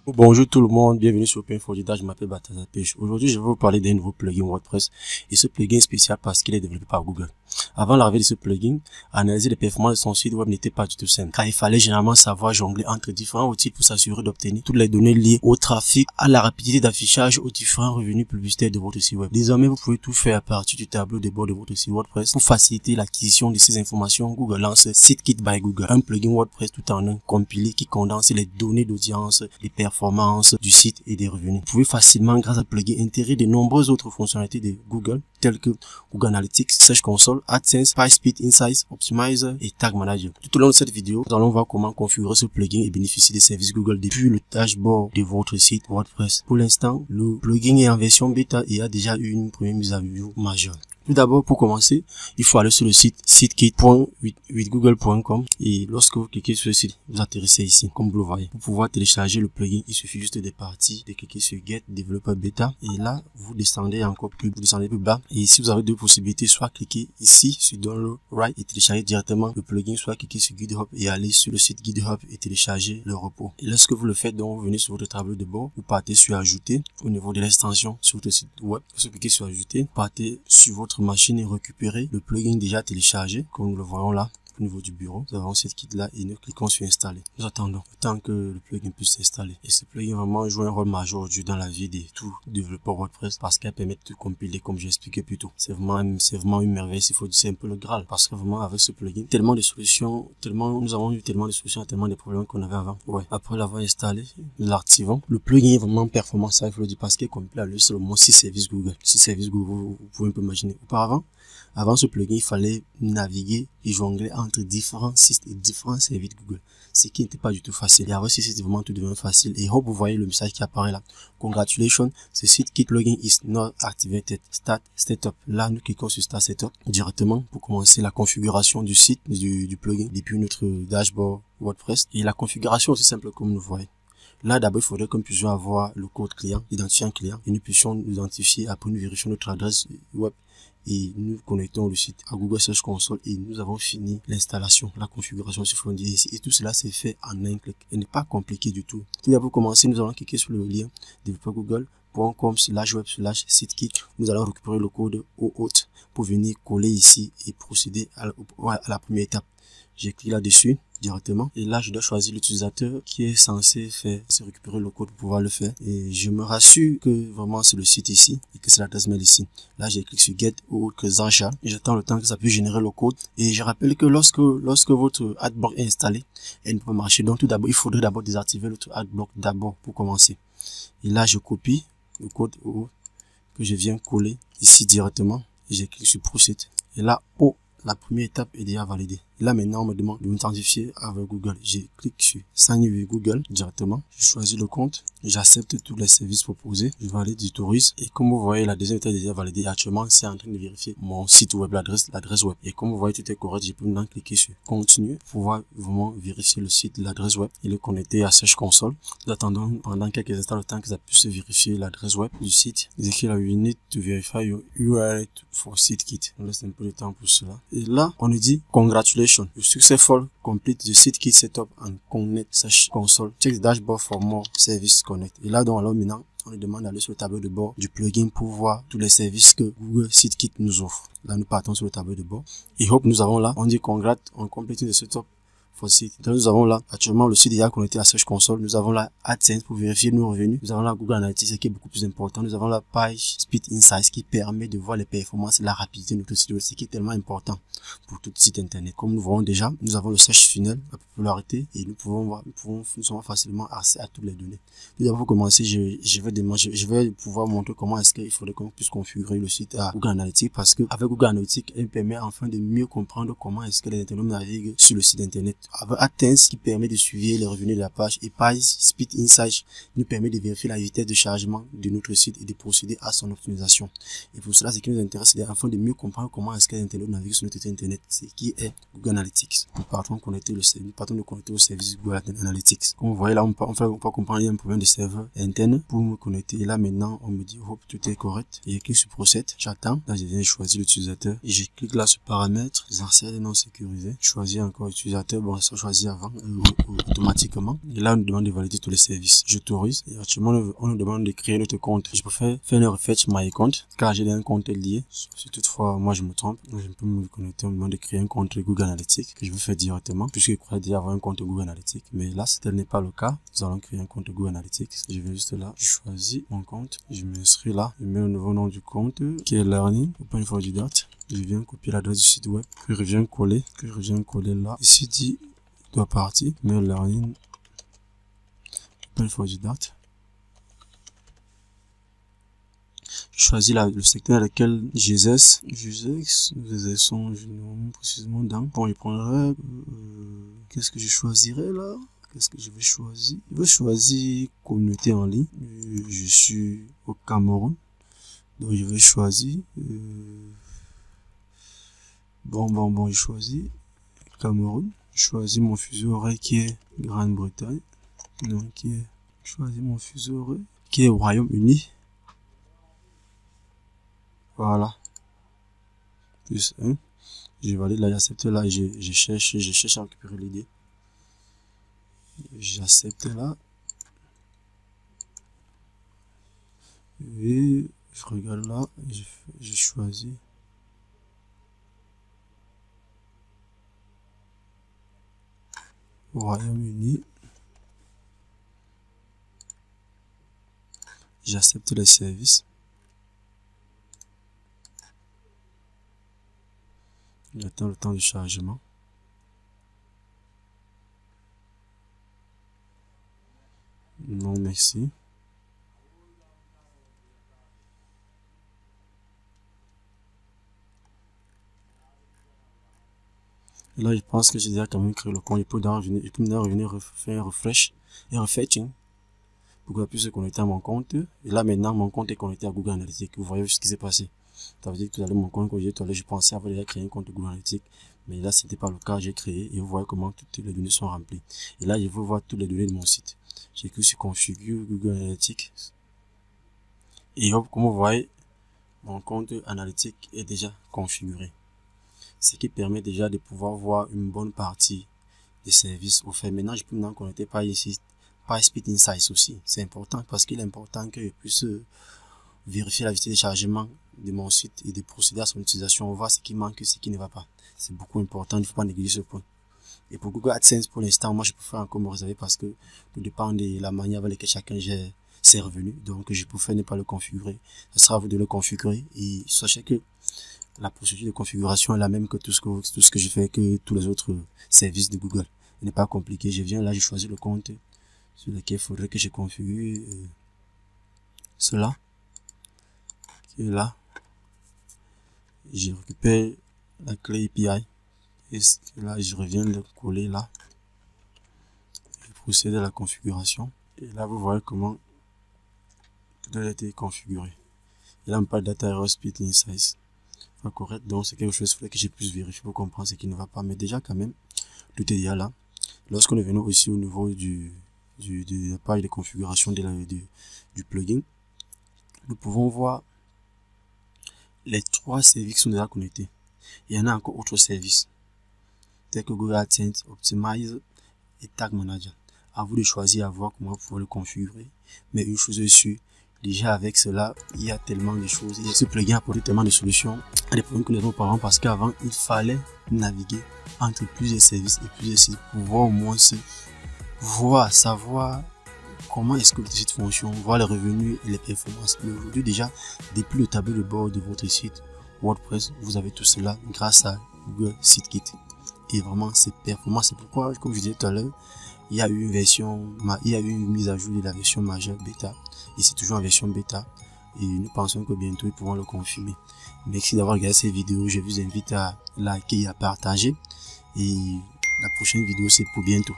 Bonjour tout le monde, bienvenue sur Pin4Data, je m'appelle Balthazar Pêche. Aujourd'hui, je vais vous parler d'un nouveau plugin WordPress et ce plugin est spécial parce qu'il est développé par Google. Avant l'arrivée de ce plugin, analyser les performances de son site web n'était pas du tout simple car il fallait généralement savoir jongler entre différents outils pour s'assurer d'obtenir toutes les données liées au trafic, à la rapidité d'affichage, aux différents revenus publicitaires de votre site web. Désormais, vous pouvez tout faire à partir du tableau de bord de votre site WordPress. Pour faciliter l'acquisition de ces informations, Google lance SiteKit by Google, un plugin WordPress tout en un compilé qui condense les données d'audience, les performances du site et des revenus. Vous pouvez facilement, grâce à ce plugin, intégrer de nombreuses autres fonctionnalités de Google, telles que Google Analytics, Search Console, AdSense, PySpeed Insights, Optimizer et Tag Manager. Tout au long de cette vidéo, nous allons voir comment configurer ce plugin et bénéficier des services Google depuis le dashboard de votre site WordPress. Pour l'instant, le plugin est en version bêta et a déjà eu une première mise à jour majeure. Tout d'abord, pour commencer, il faut aller sur le site sitekit.withgoogle.com et lorsque vous cliquez sur le site, vous atterrissez ici, comme vous le voyez. Pour pouvoir télécharger le plugin, il suffit juste des parties, de cliquer sur Get Developer Beta et là, vous descendez plus bas et ici, vous avez deux possibilités, soit cliquer ici sur Download Right et télécharger directement le plugin, soit cliquer sur GitHub et aller sur le site GitHub et télécharger le repos. Et lorsque vous le faites, donc, vous venez sur votre tableau de bord, vous partez sur Ajouter au niveau de l'extension sur votre site web. Vous cliquez sur Ajouter, partez sur votre machine et récupérer le plugin déjà téléchargé comme nous le voyons là au niveau du bureau. Nous avons cette kit là et nous cliquons sur installer. Nous attendons le temps que le plugin puisse s'installer. Et ce plugin vraiment joue un rôle majeur aujourd'hui dans la vie de tout développeur WordPress parce qu'elle permet de compiler comme j'ai expliqué plus tôt. C'est vraiment une merveille. C'est un peu le Graal parce que vraiment avec ce plugin, nous avons eu tellement de solutions à tellement de problèmes qu'on avait avant. Ouais. Après l'avoir installé, nous l'activons. Le plugin est vraiment performant, ça il faut le dire parce qu'il compile à lui seulement 6 services Google. 6 services Google, vous pouvez un peu imaginer. Avant ce plugin, il fallait naviguer et jongler entre différents sites et différents services Google, ce qui n'était pas du tout facile. Et avec ce site, vraiment tout devient facile. Et hop, vous voyez le message qui apparaît là. Congratulations, ce SiteKit plugin is not activated. Start Setup. Là, nous cliquons sur Start Setup directement pour commencer la configuration du site, du plugin depuis notre dashboard WordPress. Et la configuration aussi simple comme nous voyez. Là, d'abord, il faudrait que nous puissions avoir le code client, identifiant client, et nous puissions nous identifier. Après, nous vérifions notre adresse web et nous connectons le site à Google Search Console et nous avons fini l'installation, la configuration sur Frontier ici. Et tout cela s'est fait en un clic. Et n'est pas compliqué du tout. Tout d'abord, pour commencer, nous allons cliquer sur le lien developergoogle.com/web/sitekit. Nous allons récupérer le code OAuth pour venir coller ici et procéder à la première étape. J'ai cliqué là-dessus directement et là je dois choisir l'utilisateur qui est censé récupérer le code pour pouvoir le faire et je me rassure que vraiment c'est le site ici et que c'est l'adresse mail ici. Là j'ai cliqué sur Get ou Zansha et j'attends le temps que ça puisse générer le code et je rappelle que lorsque votre adblock est installé, elle ne peut pas marcher. Donc tout d'abord il faudrait d'abord désactiver votre adblock d'abord pour commencer. Et là je copie le code que je viens coller ici directement et j'ai cliqué sur Proceed et là la première étape est déjà validée. Et là, maintenant, on me demande de m'identifier avec Google. Je clique sur Sign in with Google directement. Je choisis le compte. J'accepte tous les services proposés. Je valide, j'autorise. Et comme vous voyez, la deuxième étape est déjà validée. Actuellement, c'est en train de vérifier mon site web, l'adresse web. Et comme vous voyez, tout est correct. Je peux maintenant cliquer sur Continue pour pouvoir vraiment vérifier le site, l'adresse web. Il est connecté à Search Console. Nous attendons pendant quelques instants le temps que ça puisse vérifier l'adresse web du site. Ils écrivent là, you need to verify your URL for SiteKit. On laisse un peu de temps pour cela. Et là, on nous dit Congratulations. You successful complete the SiteKit setup and connect Search Console. Check the dashboard for more service connect. Et là, donc, alors maintenant, on nous demande d'aller sur le tableau de bord du plugin pour voir tous les services que Google SiteKit nous offre. Là, nous partons sur le tableau de bord. Et hop, nous avons là, on dit congrats on complete the setup for site. Donc, nous avons là, actuellement, le site est déjà connecté à Search Console. Nous avons là AdSense pour vérifier nos revenus. Nous avons là Google Analytics, ce qui est beaucoup plus important. Nous avons là PySpeed Insights qui permet de voir les performances et la rapidité de notre site web, ce qui est tellement important pour tout site internet. Comme nous voyons déjà, nous avons le search funnel, la popularité, et nous avons facilement accès à toutes les données. Tout d'abord, pour commencer, je vais pouvoir montrer comment est-ce qu'il faudrait qu'on puisse configurer le site à Google Analytics parce que avec Google Analytics, elle permet enfin de mieux comprendre comment est-ce que les internautes naviguent sur le site internet AdSense qui permet de suivre les revenus de la page et PySpeed Insights nous permet de vérifier la vitesse de chargement de notre site et de procéder à son optimisation. Et pour cela, ce qui nous intéresse, c'est afin de mieux comprendre comment est-ce que l'internaute navigue sur notre site internet, c'est qui est Google Analytics. Nous partons de connecter au service Google Analytics. Comme vous voyez là, on peut comprendre il y a un problème de serveur interne pour me connecter. Et là maintenant, on me dit hop, tout est correct. Et je clique sur Procède, j'attends. Là, je viens choisir l'utilisateur et je clique là sur Paramètres, les accès non sécurisés. Je choisis encore utilisateur. Bon, ça choisit avant automatiquement. Et là, on nous demande de valider tous les services. J'autorise. Et actuellement, on nous demande de créer notre compte. Je préfère faire un refresh my compte car j'ai un compte lié. Si toutefois, moi, je me trompe, je peux me connecter. On me demande de créer un compte Google Analytics que je vais faire directement puisque je croyais déjà avoir un compte Google Analytics. Mais là, si tel n'est pas le cas, nous allons créer un compte Google Analytics. Je vais juste là, je choisis mon compte. Je m'inscris là. Je mets le nouveau nom du compte qui est Learning. Open for the date. Je viens copier l'adresse du site web. Que je reviens coller là. Ici dit doit partir. Mais Learning. Open for the date. Je choisis le secteur dans lequel j'exerce. Nous exerçons précisément dans. Bon, je prendrai. Qu'est-ce que je choisirai là? Qu'est-ce que je vais choisir? Je vais choisir communauté en ligne. Je suis au Cameroun. Donc je vais choisir. Bon, je choisis Cameroun. Je choisis mon fuseau horaire qui est Grande-Bretagne. Donc je choisis mon fuseau horaire qui est Royaume-Uni. Voilà. Plus 1. Je valide là, j'accepte là, je cherche à récupérer l'idée. J'accepte là. Et je regarde là, je choisis. Royaume-Uni. J'accepte les services. J'attends le temps de chargement. Non, merci. Là, je pense que j'ai déjà quand même créé le compte. Je peux revenir faire un refresh et refetching pour qu'on puisse se connecter à mon compte. Et là, maintenant, mon compte est connecté à Google Analytics. Vous voyez ce qui s'est passé. Ça veut dire que tout à l'heure, mon compte, quand j'étais allé, je pensais avoir déjà créé un compte Google Analytics. Mais là, c'était pas le cas. J'ai créé et vous voyez comment toutes les données sont remplies. Et là, je veux voir toutes les données de mon site. J'ai cliqué sur configure Google Analytics. Et hop, comme vous voyez, mon compte analytique est déjà configuré. Ce qui permet déjà de pouvoir voir une bonne partie des services offerts. Maintenant, je peux maintenant connecter par ici, PySpeed Insights aussi. C'est important parce qu'il est important que je puisse vérifier la vitesse de chargement de mon site et de procéder à son utilisation. On voit ce qui manque et ce qui ne va pas. C'est beaucoup important, il ne faut pas négliger ce point. Et pour Google AdSense, pour l'instant, moi, je préfère encore me réserver parce que tout dépend de la manière avec laquelle chacun gère ses revenus. Donc, je préfère ne pas le configurer. Ce sera à vous de le configurer. Et sachez que la procédure de configuration est la même que tout ce que je fais, que tous les autres services de Google. Il n'est pas compliqué. Je viens là, je choisis le compte sur lequel il faudrait que je configure cela. Qui est là. Je récupère la clé API. Et là, je reviens le coller là. Je procède à la configuration. Et là, vous voyez comment tout a été configuré. Et là, on parle Data Error Speed Insights. Pas correct. Donc, c'est quelque chose qu'il faudrait que je puisse vérifier pour comprendre ce qui ne va pas. Mais déjà, quand même, tout est déjà là. Lorsqu'on est venu aussi au niveau de la page de configuration du plugin, nous pouvons voir les 3 services qui sont déjà connectés. Il y en a encore autres services, tels que Google AdSense, Optimize et Tag Manager. À vous de choisir à voir comment vous pouvez le configurer. Mais une chose est sûre, déjà avec cela, il y a tellement de choses. Et ce plugin apporte tellement de solutions à des problèmes que nous avons auparavant parce qu'avant, il fallait naviguer entre plusieurs services et plusieurs sites pour voir au moins savoir comment est-ce que le site fonctionne, voir les revenus et les performances. Mais aujourd'hui déjà, depuis le tableau de bord de votre site WordPress, vous avez tout cela grâce à Google SiteKit. Et vraiment, c'est performant. C'est pourquoi, comme je disais tout à l'heure, il y a eu une mise à jour de la version majeure bêta. Et c'est toujours en version bêta. Et nous pensons que bientôt, ils pourront le confirmer. Merci d'avoir regardé cette vidéo. Je vous invite à liker et à partager. Et La prochaine vidéo, c'est pour bientôt.